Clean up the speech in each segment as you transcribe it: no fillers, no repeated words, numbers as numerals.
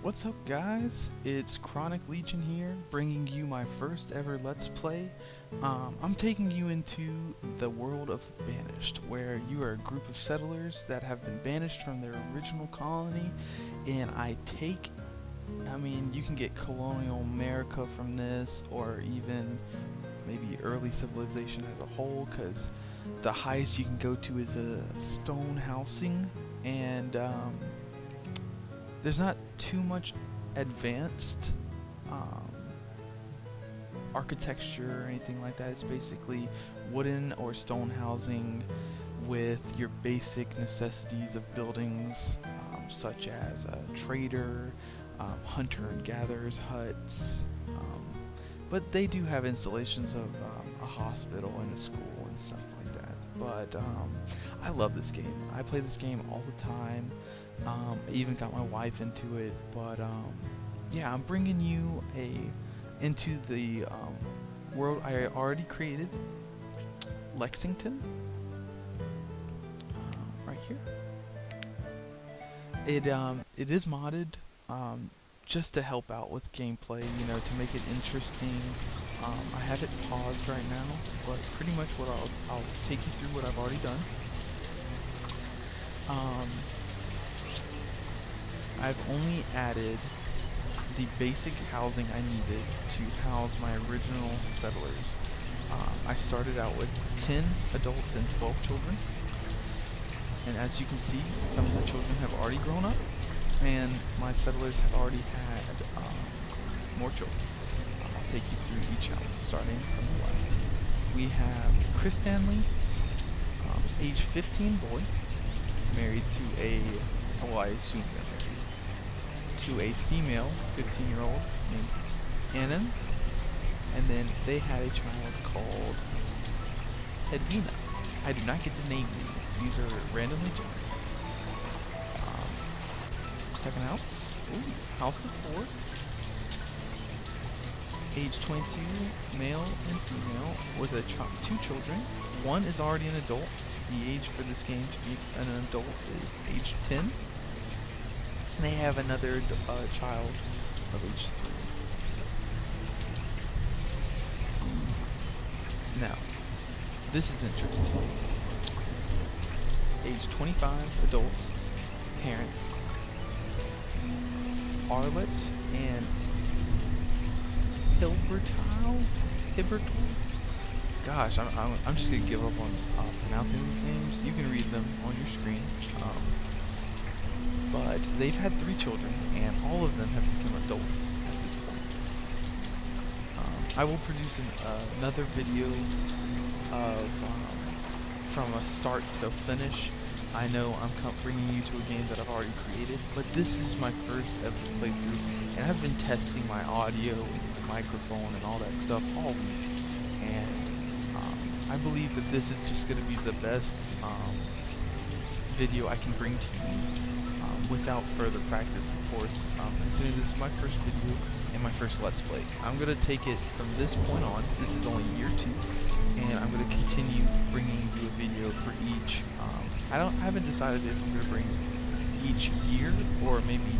What's up, guys? It's Chronic Legion here, bringing you my first ever Let's Play. I'm taking you into the world of Banished, where you are a group of settlers that have been banished from their original colony, and you can get colonial America from this, or even maybe early civilization as a whole, because the highest you can go to is a stone housing, and there's not too much advanced architecture or anything like that. It's basically wooden or stone housing with your basic necessities of buildings, such as a trader, hunter and gatherers huts, but they do have installations of a hospital and a school and stuff like that. But I love this game. I play this game all the time. I even got my wife into it, but yeah, I'm bringing you into the world I already created, Lexington, right here. It is modded, just to help out with gameplay, to make it interesting. I have it paused right now, but pretty much what I'll take you through what I've already done. I've only added the basic housing I needed to house my original settlers. I started out with 10 adults and 12 children, and as you can see, some of the children have already grown up, and my settlers have already had more children. I'll take you through each house, starting from the left. We have Chris Stanley, age 15 boy, married to I assume they're married to a female 15-year-old named Annan, and then they had a child called Edwina. I do not get to name these are randomly generated. Second house, house of 4, age 22, male and female, with two children. One is already an adult. The age for this game to be an adult is age 10. And they have another child of age 3. Now, this is interesting. Age 25, adults, parents, Arlett and Hilbertal. Gosh, I'm just gonna give up on pronouncing these names. You can read them on your screen. But they've had 3 children, and all of them have become adults at this point. I will produce another video of from a start to finish. I know I'm bringing you to a game that I've already created, but this is my first ever playthrough, and I've been testing my audio and my microphone and all that stuff all week, and I believe that this is just going to be the best video I can bring to you without further practice, of course, considering this is my first video and my first Let's Play. I'm going to take it from this point on. This is only year 2, and I'm going to continue bringing you a video for each. I haven't decided if I'm going to bring each year or maybe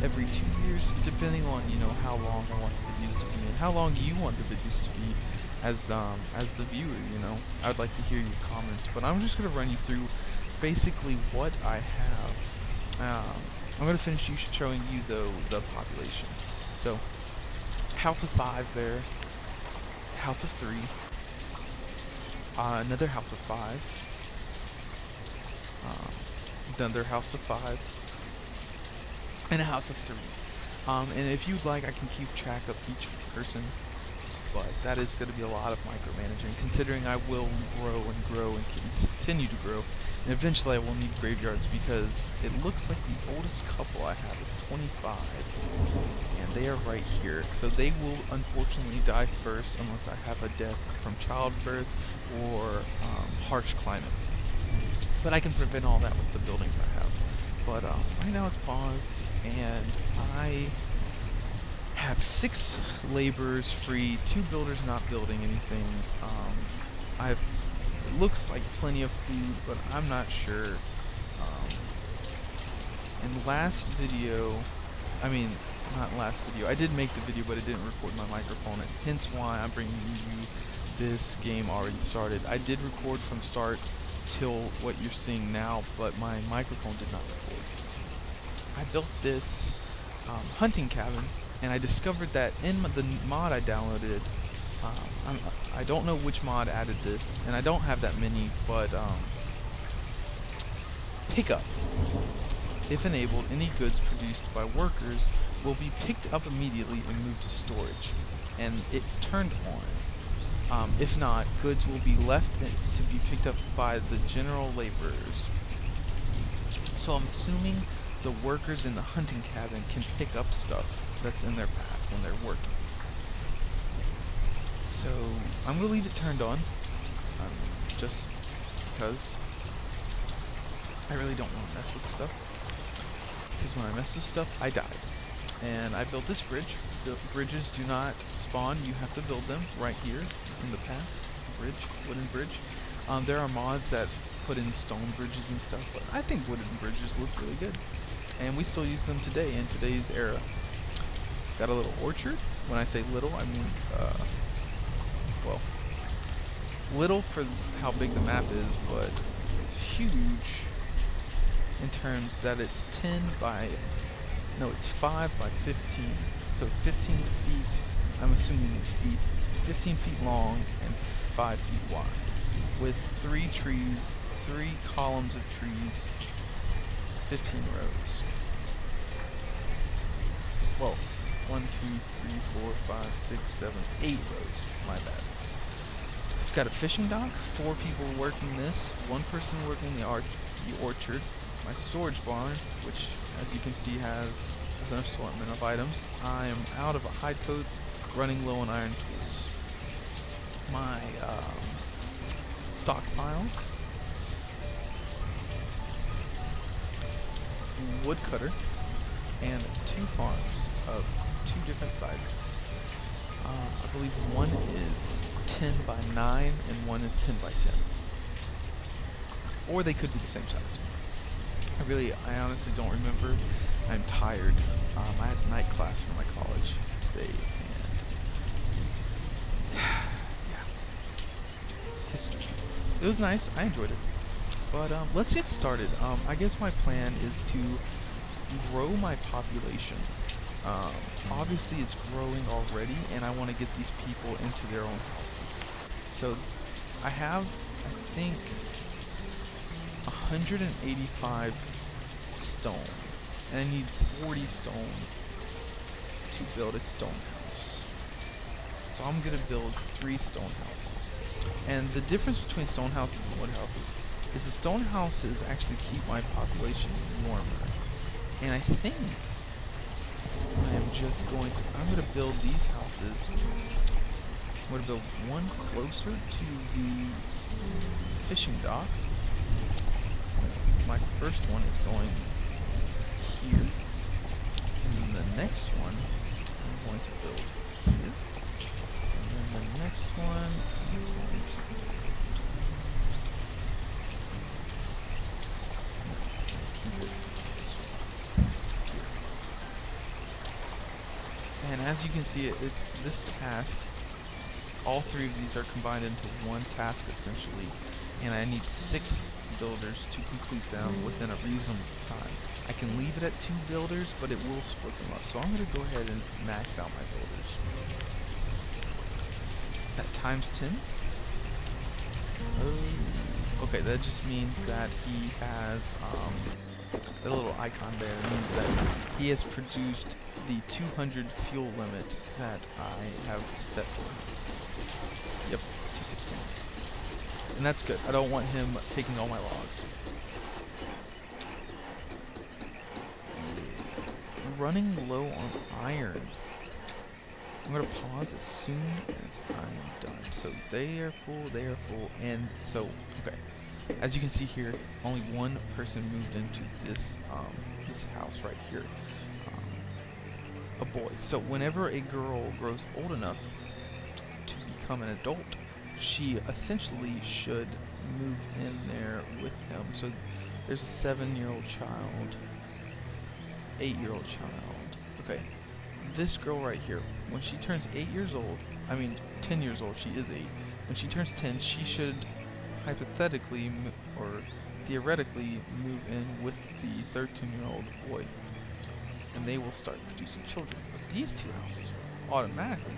every 2 years, depending on how long I want the videos to be and how long you want the videos to be as the viewer. I'd like to hear your comments, but I'm just going to run you through basically what I have. I'm going to finish showing you the population. So, house of 5 there, house of 3, another house of 5, another house of 5, and a house of 3. And if you'd like, I can keep track of each person, but that is going to be a lot of micromanaging, considering I will grow and continue to grow. And eventually I will need graveyards, because it looks like the oldest couple I have is 25, and they are right here. So they will unfortunately die first unless I have a death from childbirth or harsh climate. But I can prevent all that with the buildings I have. But right now it's paused, and I have 6 laborers free, 2 builders not building anything. It looks like plenty of food, but I'm not sure. In the last video, I mean, not last video. I did make the video, but it didn't record my microphone, and hence why I'm bringing you this game already started. I did record from start till what you're seeing now, but my microphone did not record. I built this hunting cabin, and I discovered that in the mod I downloaded, I don't know which mod added this, and I don't have that many, but pickup. If enabled, any goods produced by workers will be picked up immediately and moved to storage, and it's turned on. If not, goods will be left to be picked up by the general laborers. So I'm assuming the workers in the hunting cabin can pick up stuff that's in their path when they're working. So I'm going to leave it turned on, just because I really don't want to mess with stuff. Because when I mess with stuff, I die. And I built this bridge. Bridges do not spawn, you have to build them right here in the paths. Bridge, wooden bridge. There are mods that put in stone bridges and stuff, but I think wooden bridges look really good. And we still use them today in today's era. Got a little orchard. When I say little, I mean, well, little for how big the map is, but huge in terms that it's 5 by 15. So 15 feet, I'm assuming it's feet, 15 feet long and 5 feet wide. With 3 trees, 3 columns of trees, 15 rows. Whoa. 1, 2, 3, 4, 5, 6, 7, 8 rows. My bad. I've got a fishing dock, 4 people working this, 1 person working the orchard, my storage barn, which as you can see has an assortment of items. I am out of hide coats, running low on iron tools. My stockpiles, wood cutter, and 2 farms of 2 different sizes. I believe one is 10 by 9 and one is 10 by 10. Or they could be the same size. I honestly don't remember. I'm tired. I had night class for my college today, and yeah, history. It was nice. I enjoyed it. But let's get started. I guess my plan is to grow my population. Obviously, it's growing already, and I want to get these people into their own houses. So I have, I think, 185 stone, and I need 40 stone to build a stone house. So I'm gonna build 3 stone houses. And the difference between stone houses and wood houses is the stone houses actually keep my population warmer. And I think I'm gonna build these houses. I'm gonna build one closer to the fishing dock. My first one is going here, and then the next one I'm going to build here, and then the next one I'm going to keep it this one here. And as you can see, it's this task. All 3 of these are combined into one task essentially, and I need 6 builders to complete them within a reasonable time. I can leave it at 2 builders, but it will split them up. So I'm going to go ahead and max out my builders. Is that times 10? Okay, that just means that he has, the little icon there means that he has produced the 200 fuel limit that I have set for him. Yep, 216. And that's good. I don't want him taking all my logs. Running low on iron. I'm going to pause as soon as I'm done. So they are full, and so, okay. As you can see here, only 1 person moved into this this house right here. A boy. So whenever a girl grows old enough to become an adult, she essentially should move in there with him. So there's a 7-year-old child, 8-year-old child, Okay, this girl right here, when she turns 8 years old, 10 years old, she is 8. When she turns 10, she should hypothetically or theoretically move in with the 13-year-old boy, and they will start producing children. But these two houses will automatically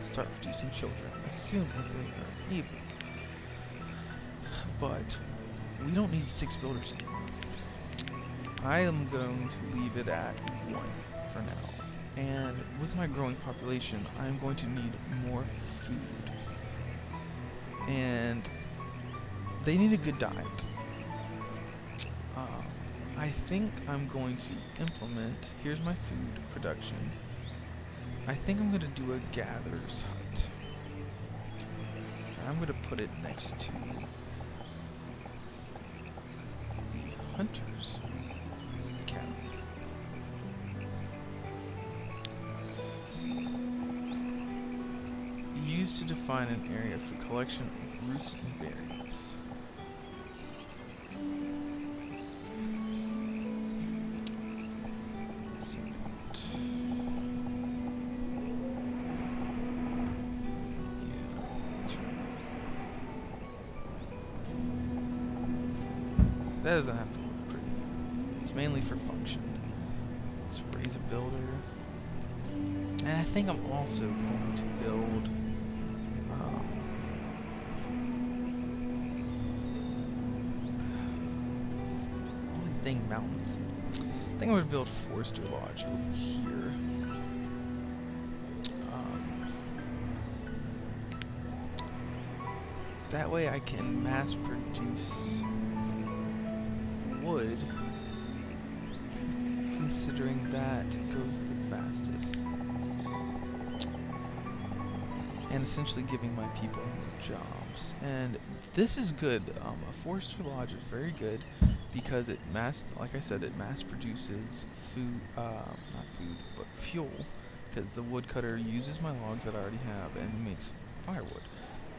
start producing children as soon as they are able. But we don't need 6 builders anymore. I am going to leave it at 1 for now. And with my growing population, I'm going to need more food. And they need a good diet. I think I'm going to implement, here's my food production. I think I'm going to do a gatherer's hut. I'm going to put it next to the hunter's cabin. Used to define an area for collection of roots and berries. That doesn't have to look pretty. It's mainly for function. Let's raise a builder. And I think I'm also going to build all these dang mountains. I think I'm going to build Forester Lodge over here. That way I can mass produce wood, considering that goes the fastest, and essentially giving my people more jobs. And this is good. A Forester Lodge is very good because like I said, it mass produces food, not food, but fuel, because the woodcutter uses my logs that I already have and makes firewood.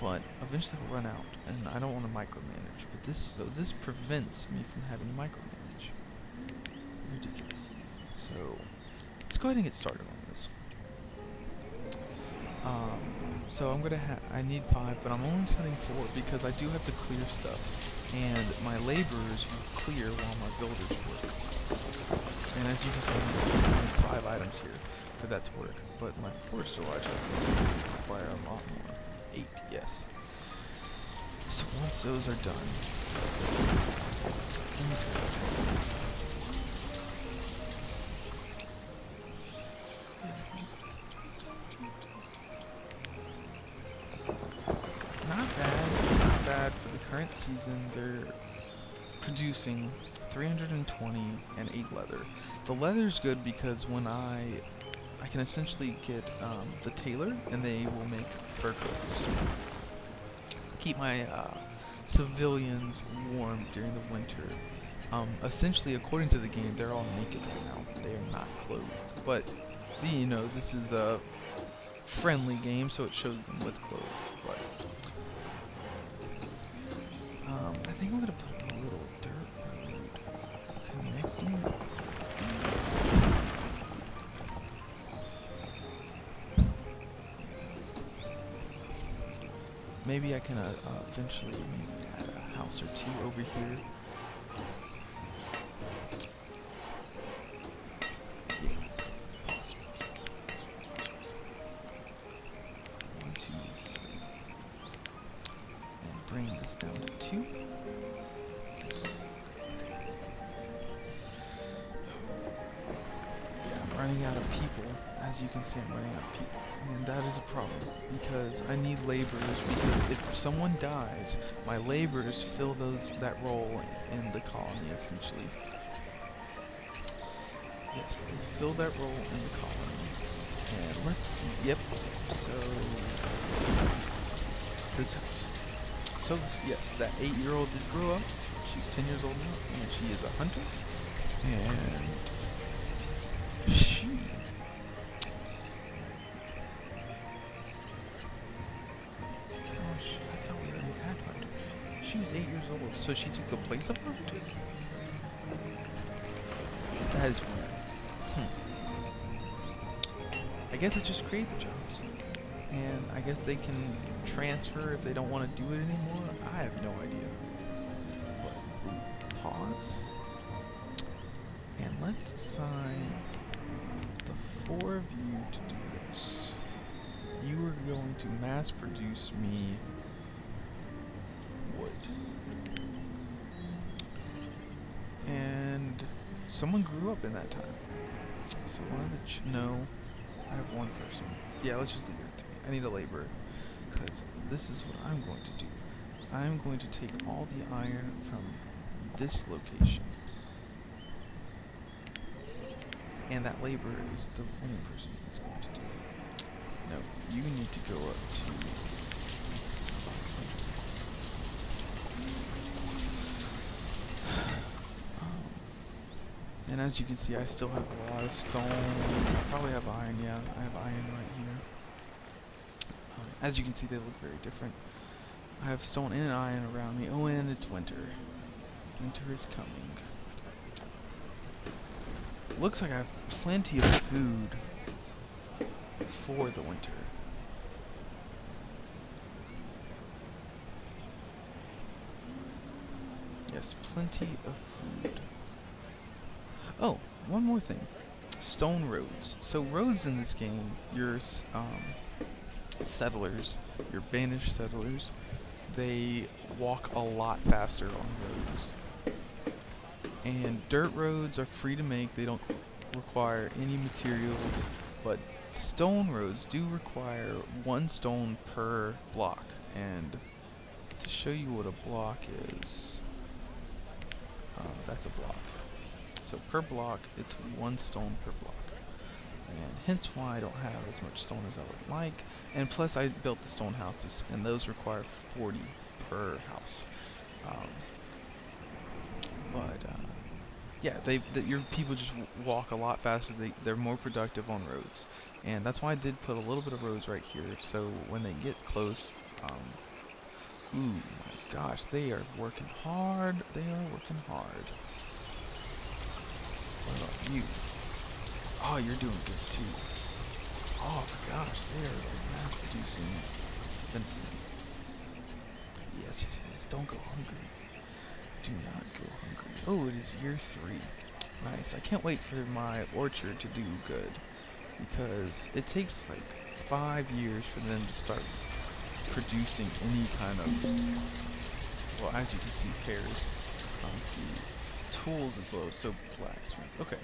But eventually it'll run out, and I don't want to micromanage. But this prevents me from having to micromanage. Ridiculous. So let's go ahead and get started on this. So I'm gonna I need 5, but I'm only setting 4 because I do have to clear stuff, and my laborers will clear while my builders work. And as you can see, I need 5 items here for that to work. But my Forester Lodge require a lot more. 8, yes. So once those are done, not bad for the current season. They're producing 320 and 8 leather. The leather's good because when I can essentially get the tailor, and they will make fur coats. Keep my civilians warm during the winter. Essentially, according to the game, they're all naked right now. They are not clothed. But, you know, this is a friendly game, so it shows them with clothes. But I think I'm going to put a little dirt road connecting. Maybe I can eventually maybe add a house or 2 over here. Yeah, possible. 1, 2, 3. And bring this down to 2. Yeah, I'm running out of people. As you can see, I'm running out of people. And that is a problem, because I need laborers, because if someone dies, my laborers fill that role in the colony, essentially. Yes, they fill that role in the colony. And let's see, yep, so this house. So, yes, that 8-year-old did grow up. She's 10 years old now, and she is a hunter. And she... She was 8 years old, so she took the place of her? That is weird. guess I just create the jobs, and I guess they can transfer if they don't want to do it anymore. I have no idea. But pause, and let's assign the 4 of you to do this. You are going to mass produce me wood. And someone grew up in that time. So one of the no, I have one person. Yeah, let's just leave it at 3. I need a laborer, because this is what I'm going to do. I'm going to take all the iron from this location, and that laborer is the only person he's going to do it. No, you need to go up to 500. And as you can see, I still have a lot of stone. I probably have iron, yeah. I have iron right here. As you can see, they look very different. I have stone and iron around me. Oh, and it's winter. Winter is coming. Looks like I have plenty of food for the winter. Yes, plenty of food. Oh, one more thing. Stone roads. So roads in this game, your settlers, your banished settlers, they walk a lot faster on roads. And dirt roads are free to make. They don't require any materials, but stone roads do require 1 stone per block. And to show you what a block is, that's a block. So per block, it's 1 stone per block. And hence why I don't have as much stone as I would like. And plus I built the stone houses, and those require 40 per house. Yeah, your people just walk a lot faster. They're more productive on roads. And that's why I did put a little bit of roads right here, so when they get close, ooh, my gosh, they are working hard. They are working hard. What about you? Oh, you're doing good too. Oh my gosh, they are mass producing venison. Yes, yes, yes. Don't go hungry. Do not go hungry. Oh, it is year 3. Nice. I can't wait for my orchard to do good, because it takes like 5 years for them to start producing any kind of, well, as you can see, pears. Let's see, tools is low, so blacksmith. Okay,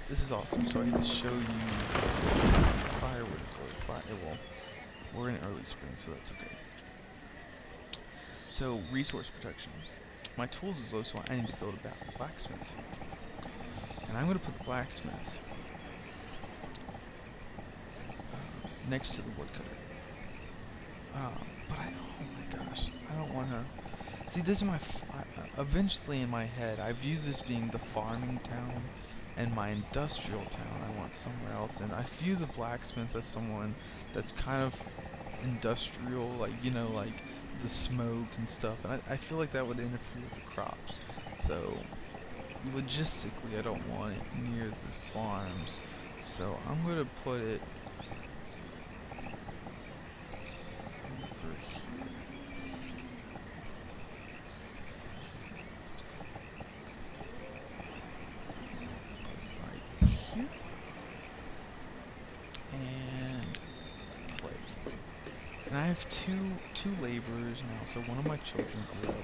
this is awesome. So I get to show you firewood is low. Well, we're in early spring, so that's okay. So resource protection. My tools is low, so I need to build a blacksmith. And I'm going to put the blacksmith next to the woodcutter. But oh my gosh, I don't want to. See, this is my. Eventually, in my head, I view this being the farming town, and my industrial town I want somewhere else. And I view the blacksmith as someone that's kind of industrial, like, you know, like the smoke and stuff. And I feel like that would interfere with the crops. So logistically, I don't want it near the farms. So I'm gonna put it over here. Right here. And play. And I have two laborers now, so one of my children grew up.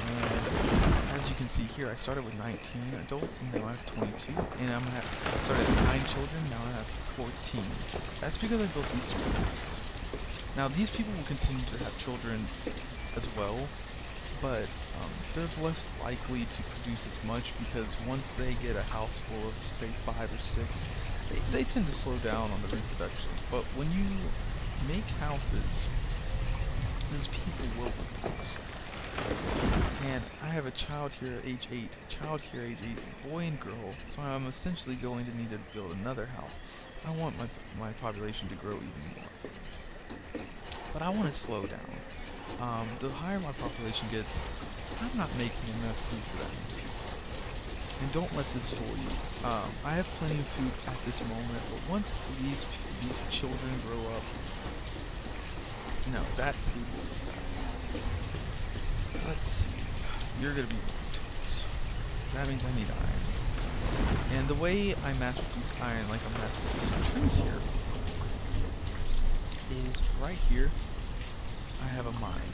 And as you can see here, I started with 19 adults, and now I have 22. And I started at 9 children, now I have 14. That's because I built these houses. Now these people will continue to have children as well, but they're less likely to produce as much, because once they get a house full of, say, 5 or 6, they tend to slow down on the reproduction. But when you make houses, those people will reproduce. And I have a child here at age 8, boy and girl, so I'm essentially going to need to build another house if I want my population to grow even more. But I want to slow down. The higher my population gets, I'm not making enough food for that many people. And don't let this fool you. I have plenty of food at this moment, but once these children grow up, no, that food will be fast. Let's see. You're gonna be working tools. That means I need iron. And the way I mass produce iron, like I'm mass producing trees here, is right here. I have a mine.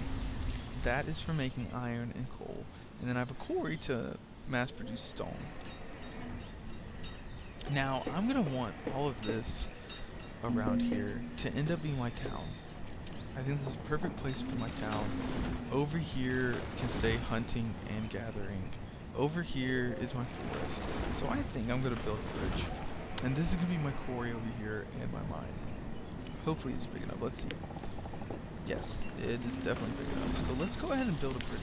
That is for making iron and coal. And then I have a quarry to mass produce stone. Now, I'm going to want all of this around here to end up being my town. I think this is a perfect place for my town. Over here can say hunting and gathering. Over here is my forest. So I think I'm going to build a bridge. And this is going to be my quarry over here and my mine. Hopefully it's big enough. Let's see. Yes, it is definitely big enough. So let's go ahead and build a bridge.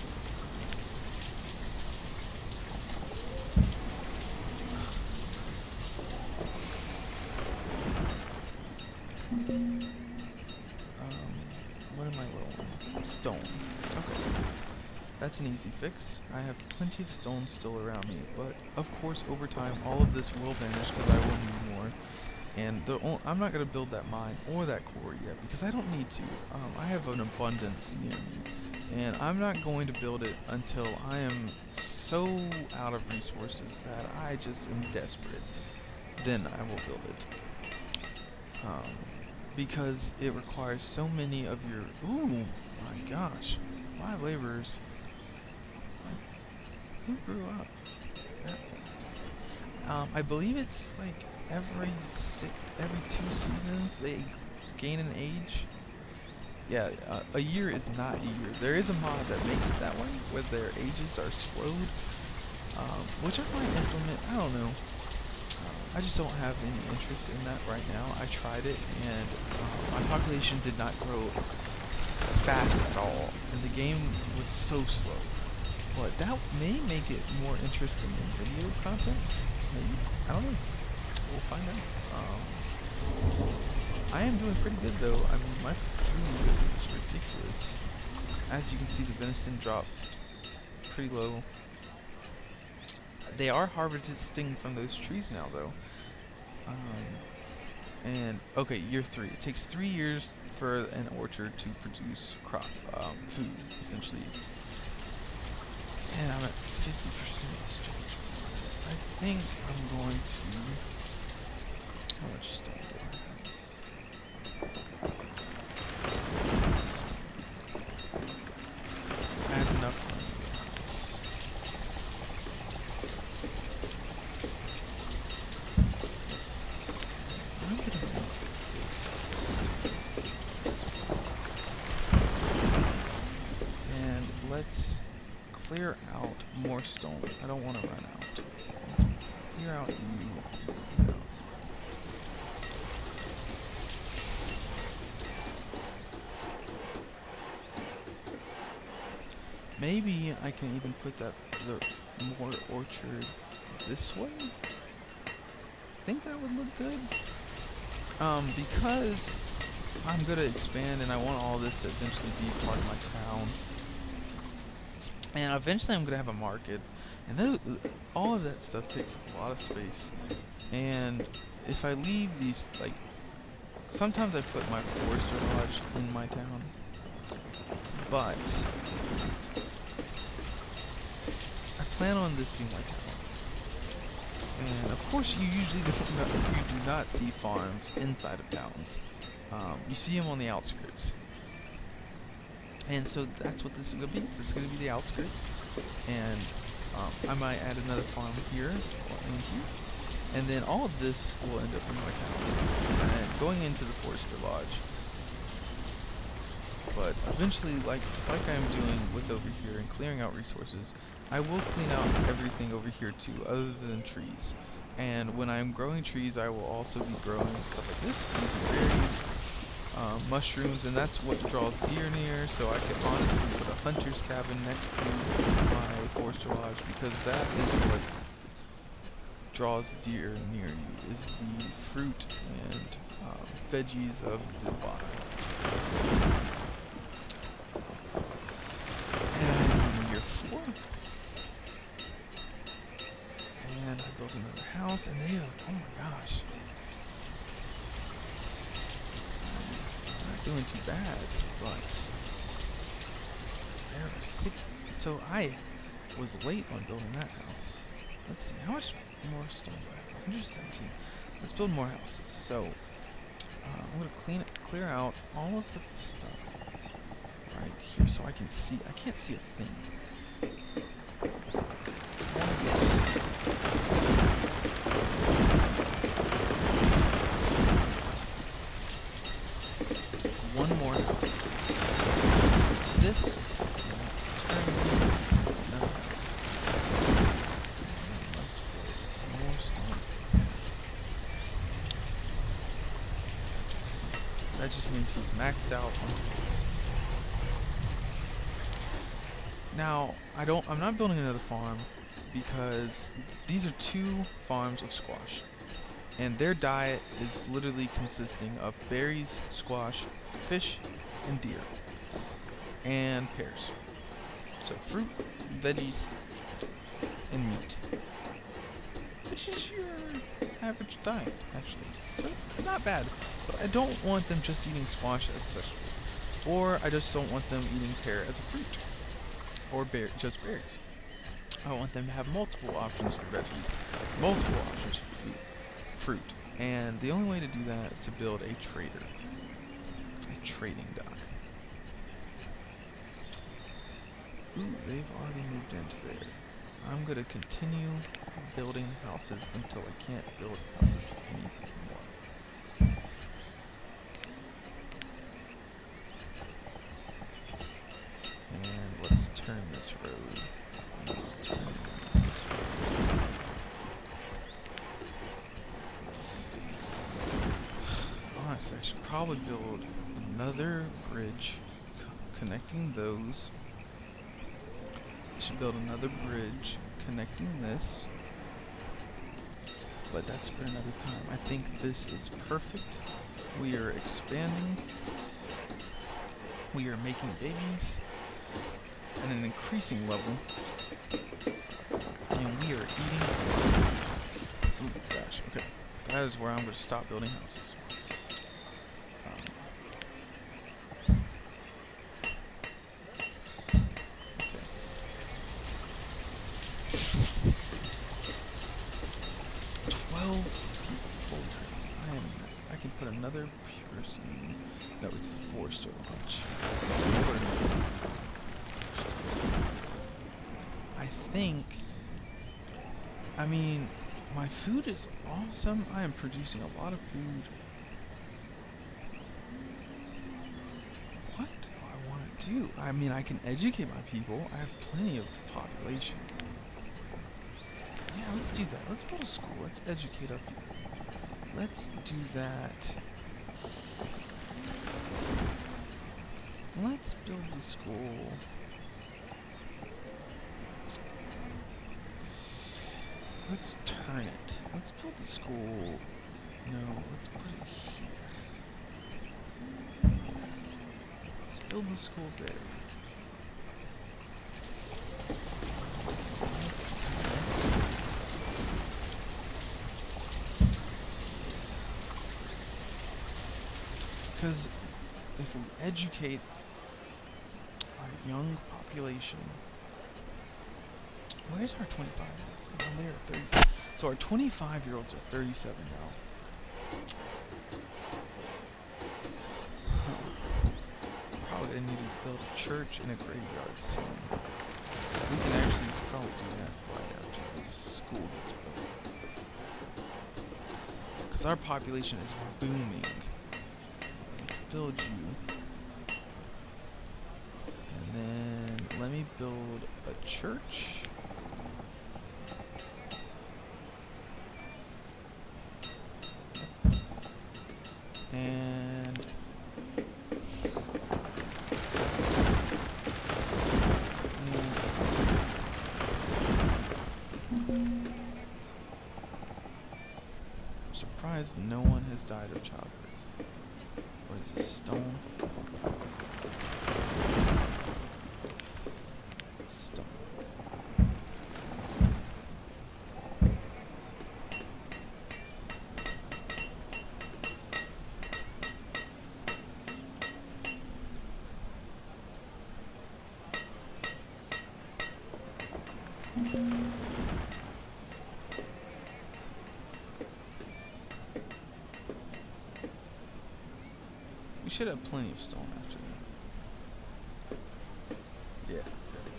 What am I low on? Stone. Okay. That's an easy fix. I have plenty of stone still around me, but of course over time all of this will vanish because I will need more. And I'm not going to build that mine or that quarry yet because I don't need to. I have an abundance near me, and I'm not going to build it until I am so out of resources that I just am desperate. Then I will build it. Because it requires so many of your... Ooh, my gosh. 5 laborers. Who grew up that fast? I believe it's like every 2 seasons they gain an age. Yeah, a year is not a year. There is a mod that makes it that way, where their ages are slowed, which I might implement. I don't know. I just don't have any interest in that right now. I tried it, and my population did not grow fast at all, and the game was so slow. But that may make it more interesting in video content. Maybe. I don't know. We'll find out. I am doing pretty good though. I mean, my food is ridiculous. As you can see, the venison dropped pretty low. They are harvesting from those trees now though. And okay, year 3. It takes 3 years for an orchard to produce food, essentially. And I'm at 50% storage. I think I'm going to... How much stone do I have? I have enough for I'm gonna make this stone. And let's clear out more stone. I don't want to run out. Let's clear out you. Clear out. Maybe I can even put the more orchard this way. I think that would look good. Because I'm gonna expand and I want all this to eventually be part of my town. And eventually I'm gonna have a market, and all of that stuff takes up a lot of space. And if I leave these, like, sometimes I put my forester lodge in my town, but I plan on this being my town. And of course, you usually do not see farms inside of towns. You see them on the outskirts. And so that's what this is going to be. This is going to be the outskirts. And I might add another farm here or in here. And then all of this will end up in my town. And going into the Forester Lodge. But eventually, like I'm doing with over here and clearing out resources, I will clean out everything over here too, other than trees. And when I'm growing trees, I will also be growing stuff like this. These are berries, mushrooms, and that's what draws deer near. So I can honestly put a hunter's cabin next to my Forester Lodge, because that is what draws deer near you, is the fruit and veggies of the wild. And I'm in year 4. another house, and they are, oh my gosh. Not doing too bad, but there are 6. So I was late on building that house. Let's see, how much more stone do I have? 117. Let's build more houses. So I'm gonna clear out all of the stuff right here, so I can see. I can't see a thing. One more house. This. Let's turn another house. And then let's build more stone. That just means he's maxed out on tools. Now, I'm not building another farm because these are 2 farms of squash. And their diet is literally consisting of berries, squash, fish, and deer. And pears. So fruit, veggies, and meat. Which is your average diet, actually. So not bad. But I don't want them just eating squash as a vegetable. Or I just don't want them eating pear as a fruit. Or just berries. I want them to have multiple options for veggies, multiple options for fruit. And the only way to do that is to build a trader. A trading dock. Ooh, they've already moved into there. I'm going to continue building houses until I can't build houses anymore. And let's turn this road. Let's turn this road. Honestly, I should probably build another bridge connecting those. I should build another bridge connecting this. But that's for another time. I think this is perfect. We are expanding. We are making babies at an increasing level. And we are eating. Oh gosh, okay. That is where I'm going to stop building houses. Okay. 12 people. I can put another person. No, it's the forester launch. I mean, my food is awesome. I am producing a lot of food. What do I want to do? I mean, I can educate my people. I have plenty of population. Yeah, let's do that. Let's build a school. Let's educate our people. Let's do that. Let's build the school. Let's turn it. Let's build the school. No, let's put it here. Let's build the school there. Let's connect. Because if we educate our young population. Where's our 25-year-olds? Oh, they're 30. So our 25-year-olds are 37 now. Probably gonna need to build a church and a graveyard soon. We can actually probably do that right after this school gets built. Because our population is booming. Let's build you. And then let me build a church. And I'm surprised no one has died of childbirth. What is this, stone? Stone. should have plenty of stone after that. Yeah, there we go.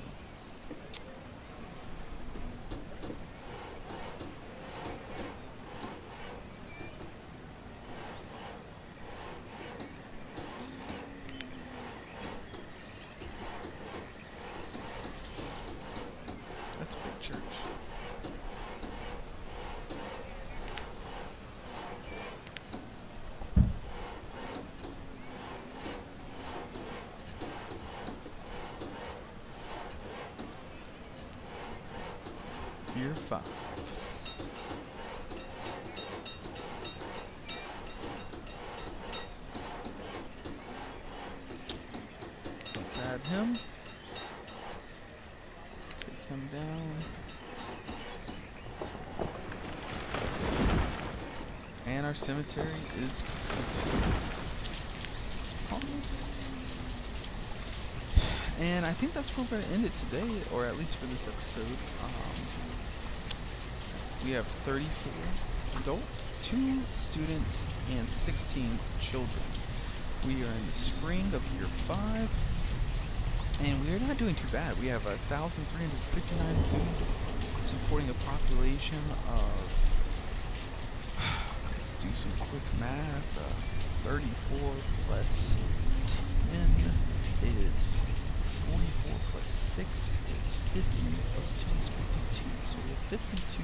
That's a big church. Year 5. Let's add him. Take him down. And our cemetery is complete. Let's pause. And I think that's where we're going to end it today, or at least for this episode. We have 34 adults, 2 students, and 16 children. We are in the spring of year 5, and we are not doing too bad. We have 1,359 food, supporting a population of, let's do some quick math, 34 plus 10 is 44 plus 6 is 50 plus 2 is 52. So we have 52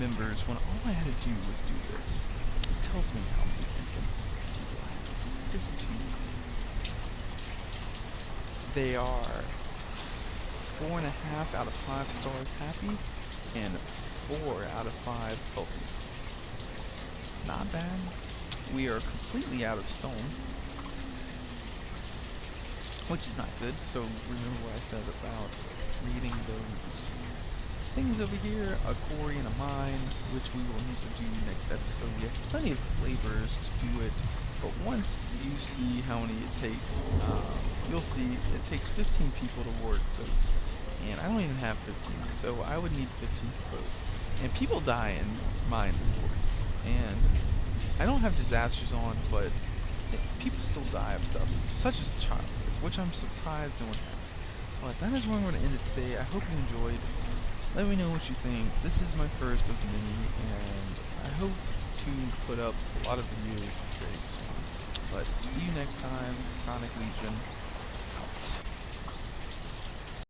members when all I had to do was do this. It tells me how many freaking people I have. 52. They are 4.5 out of 5 stars happy and 4 out of 5 healthy. Not bad. We are completely out of stone, which is not good. So remember what I said about reading those things over here, a quarry and a mine, which we will need to do next episode. We have plenty of flavors to do it, but once you see how many it takes, you'll see it takes 15 people to work those, and I don't even have 15, so I would need 15 for both. And people die in mine quarries, and I don't have disasters on, but people still die of stuff, such as child, which I'm surprised no one has. But that is where I'm going to end it today. I hope you enjoyed. Let me know what you think. This is my first of many, and I hope to put up a lot of videos very soon. But see you next time, Chronic Legion.